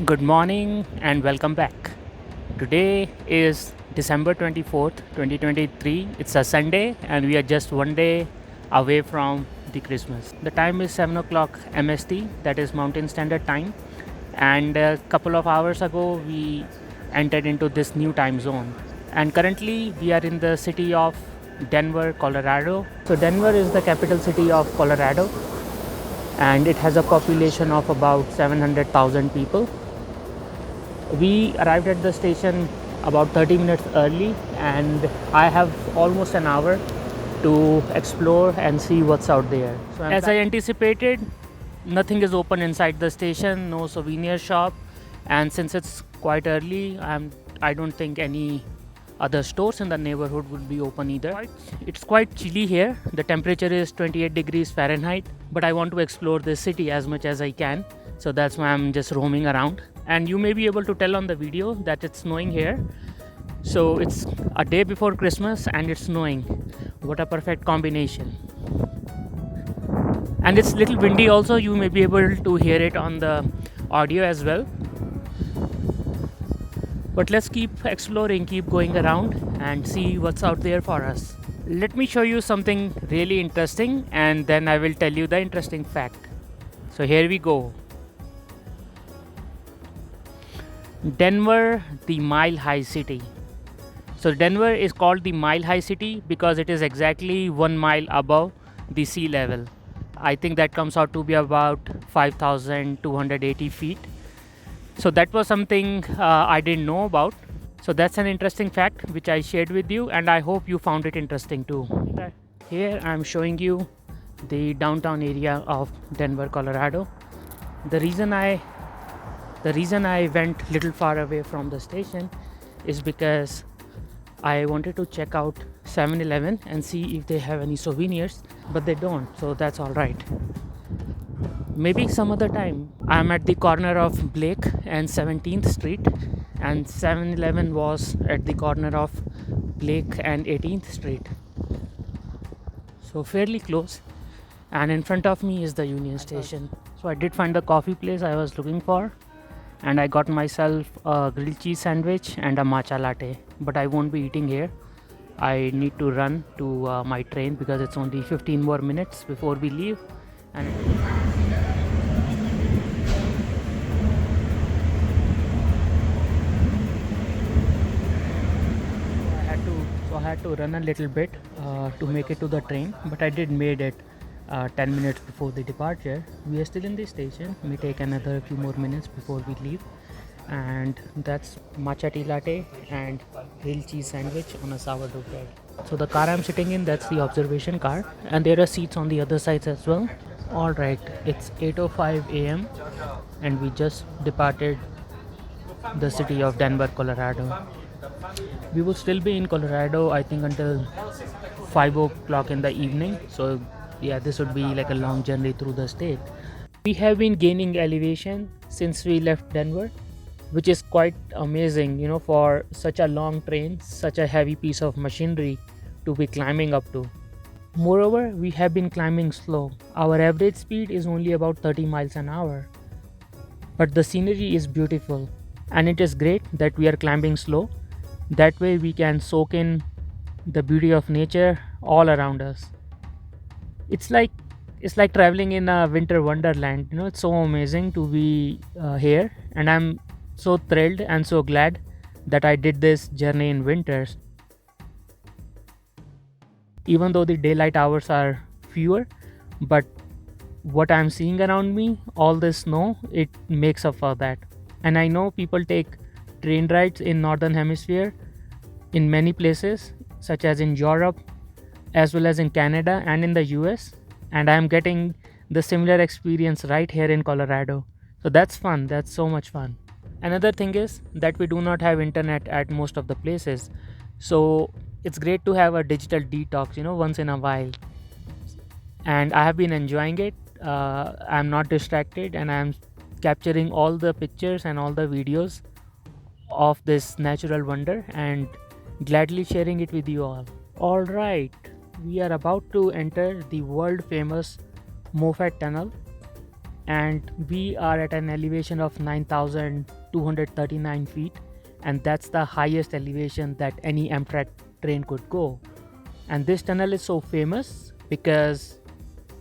Good morning and welcome back. Today is December 24th, 2023. It's a Sunday and we are just one day away from the Christmas. The time is 7 o'clock MST, that is Mountain Standard Time. And a couple of hours ago, we entered into this new time zone. And currently, we are in the city of Denver, Colorado. So, Denver is the capital city of Colorado and it has a population of about 700,000 people. We arrived at the station about 30 minutes early and I have almost an hour to explore and see what's out there. So as I anticipated, nothing is open inside the station, no souvenir shop, and since it's quite early, I don't think any other stores in the neighborhood would be open either. It's quite chilly here. The temperature is 28 degrees Fahrenheit, but I want to explore this city as much as I can. So that's why I'm just roaming around. And you may be able to tell on the video that it's snowing here. So it's a day before Christmas and it's snowing. What a perfect combination. And it's little windy also. You may be able to hear it on the audio as well. But let's keep exploring, keep going around and see what's out there for us. Let me show you something really interesting and then I will tell you the interesting fact. So here we go. Denver, the Mile High City. So Denver is called the Mile High City because it is exactly 1 mile above the sea level. I think that comes out to be about 5,280 feet. So that was something I didn't know about. So that's an interesting fact which I shared with you and I hope you found it interesting too. Here I'm showing you the downtown area of Denver, Colorado. The reason I went little far away from the station is because I wanted to check out 7-Eleven and see if they have any souvenirs, but they don't, so that's all right. Maybe some other time. I'm at the corner of Blake and 17th Street and 7-Eleven was at the corner of Blake and 18th Street. So fairly close, and in front of me is the Union Station. So I did find the coffee place I was looking for and I got myself a grilled cheese sandwich and a matcha latte, but I won't be eating here. I need to run to my train because it's only 15 more minutes before we leave. And I had to run a little bit to make it to the train, but I did made it 10 minutes before the departure. We are still in the station. May take another few more minutes before we leave. And that's matcha tea latte and grilled cheese sandwich on a sourdough bread. So the car I'm sitting in, that's the observation car, and there are seats on the other sides as well. All right, it's 8:05 a.m. and we just departed the city of Denver, Colorado. We will still be in Colorado, I think, until 5 o'clock in the evening. So yeah, this would be like a long journey through the state. We have been gaining elevation since we left Denver, which is quite amazing, for such a long train, such a heavy piece of machinery to be climbing up to. Moreover, we have been climbing slow. Our average speed is only about 30 miles an hour. But the scenery is beautiful and it is great that we are climbing slow. That way we can soak in the beauty of nature all around us. It's like traveling in a winter wonderland. It's so amazing to be here, and I'm so thrilled and so glad that I did this journey in winters. Even though the daylight hours are fewer, but what I'm seeing around me, all this snow, it makes up for that. And I know people take train rides in northern hemisphere in many places, such as in Europe as well as in Canada and in the US, and I'm getting the similar experience right here in Colorado. So that's fun. That's so much fun. Another thing is that we do not have internet at most of the places, so it's great to have a digital detox, once in a while. And I have been enjoying it. I'm not distracted and I'm capturing all the pictures and all the videos of this natural wonder and gladly sharing it with you all. All right, we are about to enter the world famous Moffat Tunnel. and we are at an elevation of 9,239 feet, and that's the highest elevation that any Amtrak train could go. And this tunnel is so famous because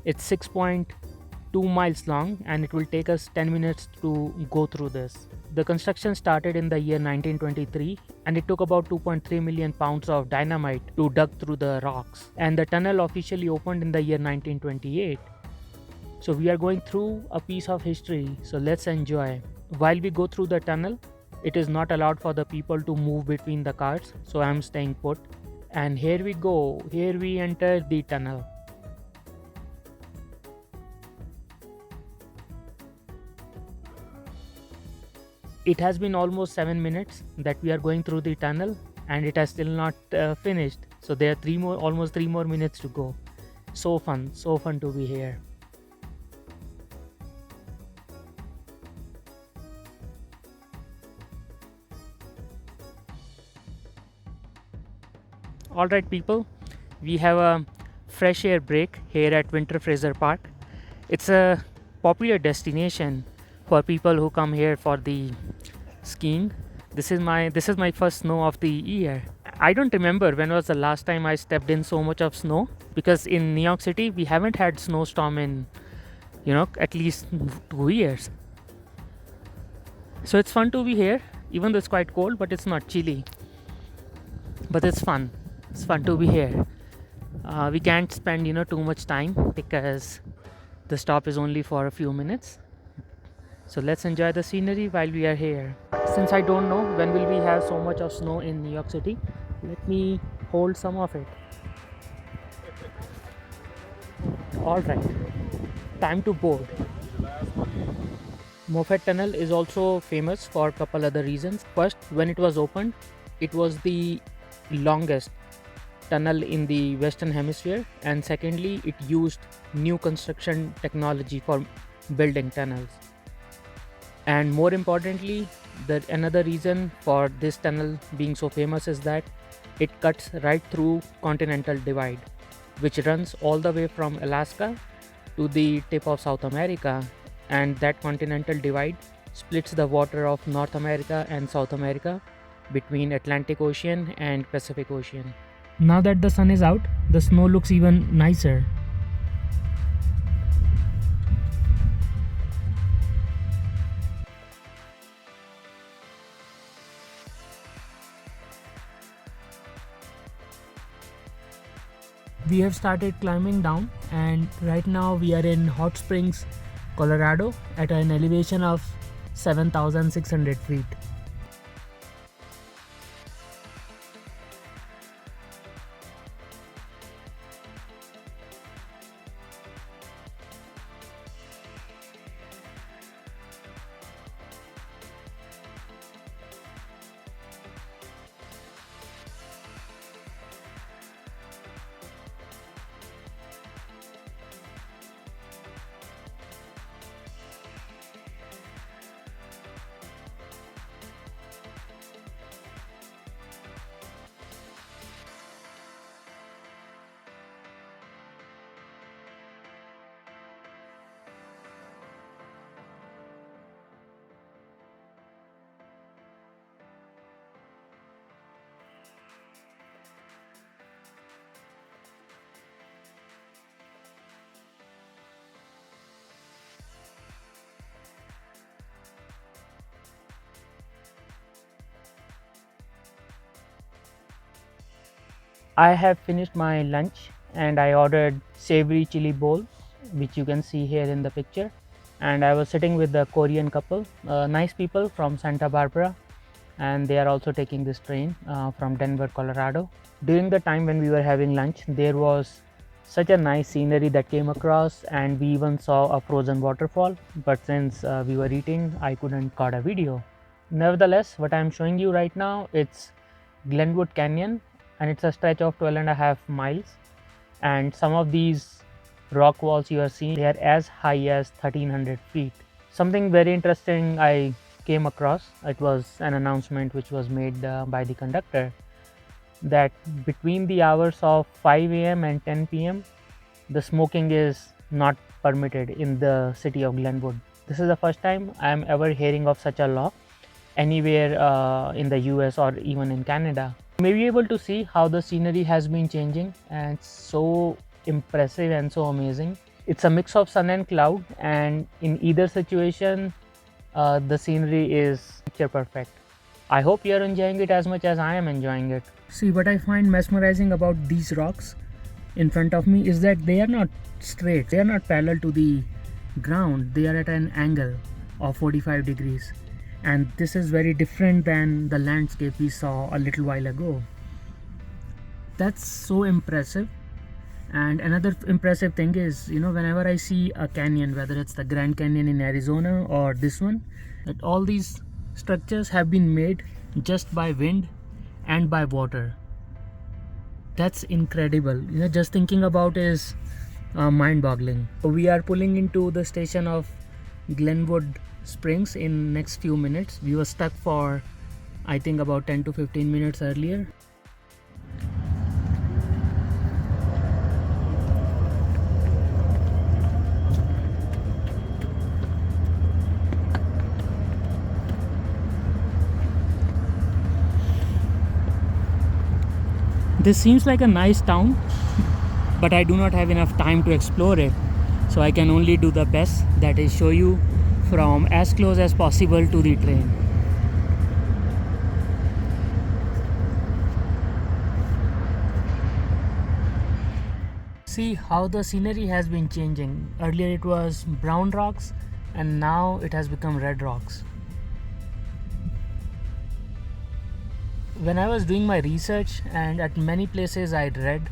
it's 6.2 miles long and it will take us 10 minutes to go through this. The construction started in the year 1923 and it took about 2.3 million pounds of dynamite to dug through the rocks. And the tunnel officially opened in the year 1928. So we are going through a piece of history, so let's enjoy. While we go through the tunnel, it is not allowed for the people to move between the cars, so I'm staying put. And here we go, here we enter the tunnel. It has been almost 7 minutes that we are going through the tunnel and it has still not finished. So there are almost 3 more minutes to go. So fun to be here. Alright people, we have a fresh air break here at Winter Fraser Park. It's a popular destination for people who come here for the skiing. This is my first snow of the year. I don't remember when was the last time I stepped in so much of snow, because in New York City we haven't had snowstorm in at least 2 years. So it's fun to be here, even though it's quite cold, but it's not chilly. But it's fun to be here. We can't spend too much time because the stop is only for a few minutes. So let's enjoy the scenery while we are here. Since I don't know when will we have so much of snow in New York City, let me hold some of it. Alright, time to board. Moffat Tunnel is also famous for a couple other reasons. First, when it was opened, it was the longest tunnel in the Western Hemisphere, and secondly, it used new construction technology for building tunnels. And more importantly, another reason for this tunnel being so famous is that it cuts right through continental divide, which runs all the way from Alaska to the tip of South America, and that continental divide splits the water of North America and South America between Atlantic Ocean and Pacific Ocean. Now that the sun is out, the snow looks even nicer. We have started climbing down, and right now we are in Hot Springs, Colorado at an elevation of 7,600 feet. I have finished my lunch and I ordered savory chili bowl, which you can see here in the picture. And I was sitting with the Korean couple, nice people from Santa Barbara, and they are also taking this train from Denver, Colorado. During the time when we were having lunch, there was such a nice scenery that came across, and we even saw a frozen waterfall, but since we were eating, I couldn't record a video. Nevertheless, what I am showing you right now, it's Glenwood Canyon, and it's a stretch of 12.5 miles, and some of these rock walls you are seeing, they are as high as 1300 feet. Something very interesting I came across, it was an announcement which was made by the conductor, that between the hours of 5 a.m. and 10 p.m. the smoking is not permitted in the city of Glenwood. This is the first time I am ever hearing of such a law anywhere in the US or even in Canada. You may be able to see how the scenery has been changing, and it's so impressive and so amazing. It's a mix of sun and cloud, and in either situation, the scenery is picture perfect. I hope you're enjoying it as much as I am enjoying it. See, what I find mesmerizing about these rocks in front of me is that they are not straight, they are not parallel to the ground, they are at an angle of 45 degrees. And this is very different than the landscape we saw a little while ago. That's so impressive. And another impressive thing is, whenever I see a canyon, whether it's the Grand Canyon in Arizona or this one, that all these structures have been made just by wind and by water. That's incredible. Just thinking about is mind-boggling. We are pulling into the station of Glenwood Springs in next few minutes. We were stuck for I think about 10 to 15 minutes earlier. This seems like a nice town, but I do not have enough time to explore it, so I can only do the best, that is show you from as close as possible to the train. See how the scenery has been changing. Earlier it was brown rocks and now it has become red rocks. When I was doing my research, and at many places I'd read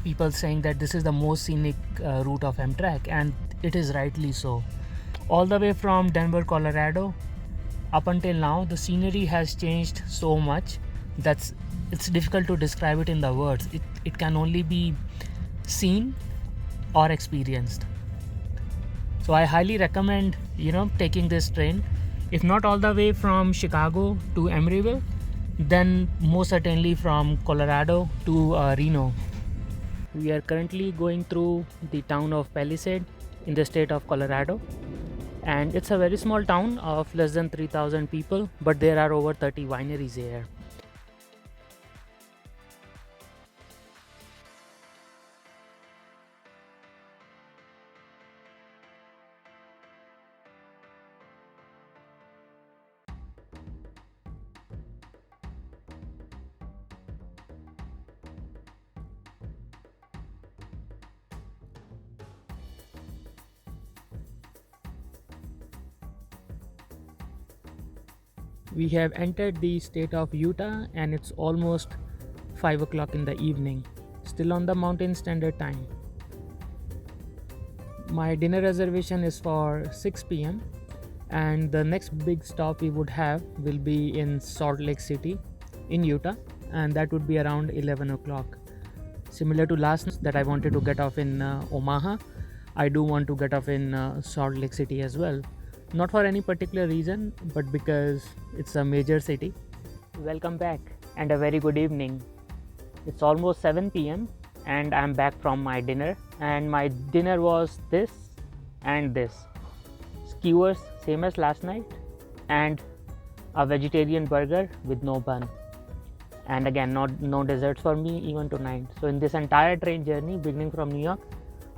people saying that this is the most scenic route of Amtrak, and it is rightly so. All the way from Denver, Colorado up until now, the scenery has changed so much that it's difficult to describe it in the words. It can only be seen or experienced. So I highly recommend taking this train, if not all the way from Chicago to Emeryville, then most certainly from Colorado to Reno. We are currently going through the town of Palisade in the state of Colorado, and it's a very small town of less than 3,000 people, but there are over 30 wineries here. We have entered the state of Utah and it's almost 5 o'clock in the evening, still on the Mountain Standard Time. My dinner reservation is for 6 p.m. and the next big stop we would have will be in Salt Lake City in Utah, and that would be around 11 o'clock. Similar to last night that I wanted to get off in Omaha, I do want to get off in Salt Lake City as well. Not for any particular reason, but because it's a major city. Welcome back and a very good evening. It's almost 7 p.m. and I'm back from my dinner, and my dinner was this and this. Skewers, same as last night, and a vegetarian burger with no bun. And again, no desserts for me even tonight. So in this entire train journey beginning from New York,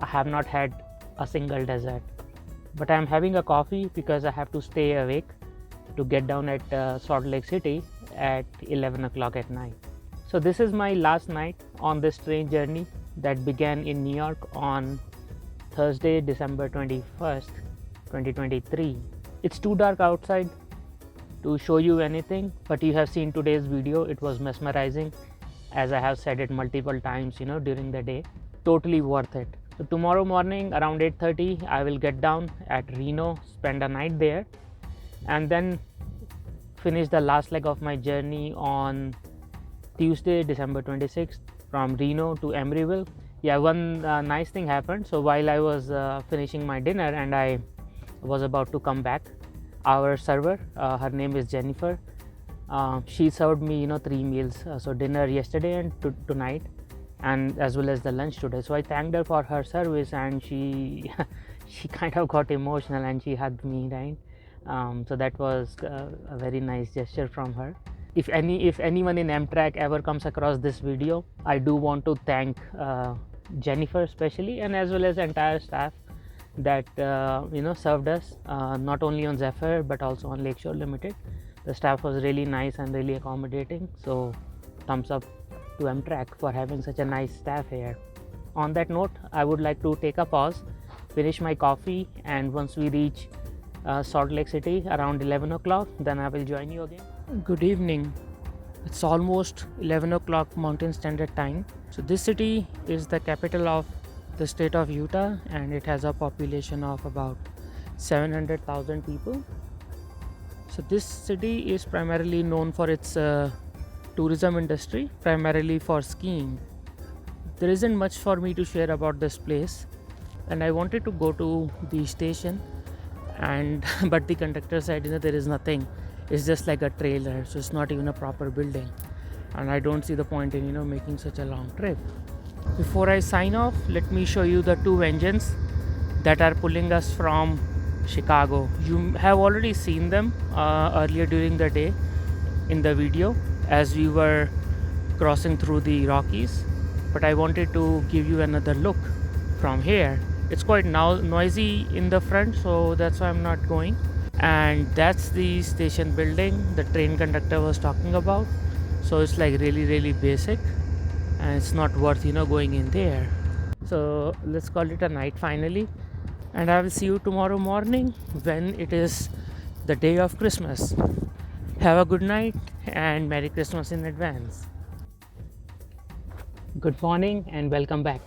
I have not had a single dessert. But I am having a coffee because I have to stay awake to get down at Salt Lake City at 11 o'clock at night. So this is my last night on this train journey that began in New York on Thursday, December 21st, 2023. It's too dark outside to show you anything, but you have seen today's video. It was mesmerizing, as I have said it multiple times during the day. Totally worth it. So tomorrow morning around 8:30 I will get down at Reno, spend a night there, and then finish the last leg of my journey on Tuesday, December 26th from Reno to Emeryville. Yeah, one nice thing happened. So while I was finishing my dinner and I was about to come back, our server, her name is Jennifer, she served me 3 meals, so dinner yesterday and tonight, and as well as the lunch today. So I thanked her for her service, and she she kind of got emotional and she hugged me, right? So that was a very nice gesture from her. If anyone in Amtrak ever comes across this video, I do want to thank Jennifer especially, and as well as the entire staff that served us, not only on Zephyr but also on Lakeshore Limited. The staff was really nice and really accommodating, so thumbs up to Amtrak for having such a nice staff here. On that note, I would like to take a pause, finish my coffee, and once we reach Salt Lake City around 11 o'clock, then I will join you again. Good evening. It's almost 11 o'clock Mountain Standard Time. So this city is the capital of the state of Utah, and it has a population of about 700,000 people. So this city is primarily known for its tourism industry, primarily for skiing. There isn't much for me to share about this place, and I wanted to go to the station, and but the conductor said, there is nothing. It's just like a trailer, so it's not even a proper building, and I don't see the point in making such a long trip. Before I sign off, let me show you the two engines that are pulling us from Chicago. You have already seen them earlier during the day in the video as we were crossing through the Rockies, but I wanted to give you another look from here. It's quite noisy in the front, so that's why I'm not going. And that's the station building the train conductor was talking about. So it's like really basic, and it's not worth going in there. So let's call it a night finally, and I will see you tomorrow morning when it is the day of Christmas. Have a good night and Merry Christmas in advance. Good morning and welcome back.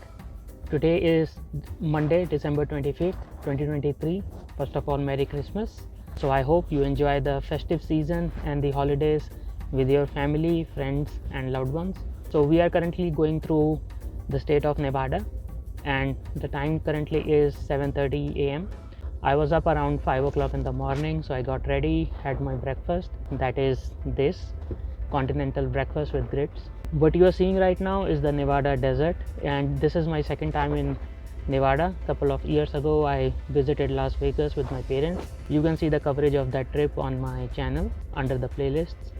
Today is Monday, December 25th, 2023. First of all, Merry Christmas. So I hope you enjoy the festive season and the holidays with your family, friends and loved ones. So we are currently going through the state of Nevada, and the time currently is 7:30 a.m. I was up around 5 o'clock in the morning, so I got ready, had my breakfast. That is this continental breakfast with grits. What you are seeing right now is the Nevada desert, and this is my second time in Nevada. A couple of years ago I visited Las Vegas with my parents. You can see the coverage of that trip on my channel under the playlists.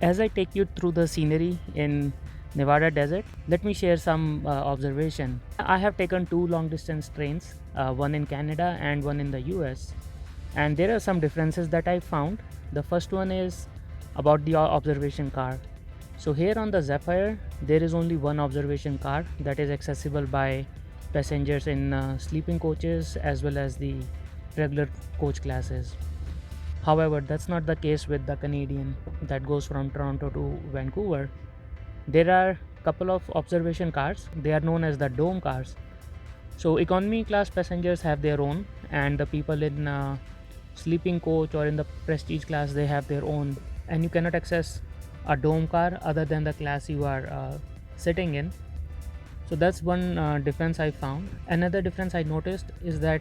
As I take you through the scenery in Nevada desert, let me share some observation. I have taken two long distance trains, one in Canada and one in the US, and there are some differences that I found. The first one is about the observation car. So here on the Zephyr, there is only one observation car that is accessible by passengers in sleeping coaches as well as the regular coach classes. However, that's not the case with the Canadian that goes from Toronto to Vancouver. There are a couple of observation cars. They are known as the dome cars. So economy class passengers have their own, and the people in sleeping coach or in the prestige class, they have their own, and you cannot access a dome car other than the class you are sitting in. So that's one difference I found. Another difference I noticed is that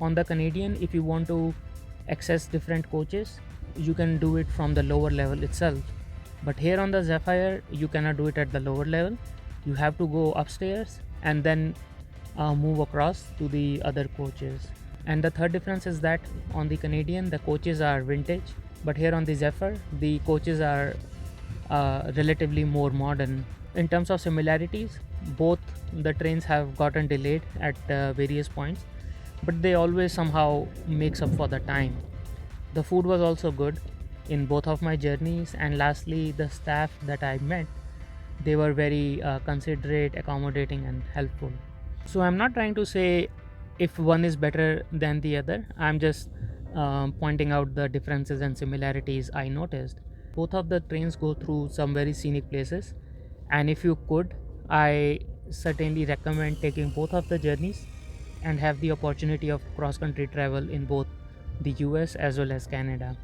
on the Canadian, if you want to access different coaches, you can do it from the lower level itself. But here on the Zephyr, you cannot do it at the lower level. You have to go upstairs and then move across to the other coaches. And the third difference is that on the Canadian, the coaches are vintage, but here on the Zephyr, the coaches are relatively more modern. In terms of similarities, both the trains have gotten delayed at various points, but they always somehow makes up for the time. The food was also good in both of my journeys, and lastly, the staff that I met, they were very considerate, accommodating and helpful. So I'm not trying to say if one is better than the other. I'm just pointing out the differences and similarities I noticed. Both of the trains go through some very scenic places, and if you could, I certainly recommend taking both of the journeys and have the opportunity of cross-country travel in both the US as well as Canada.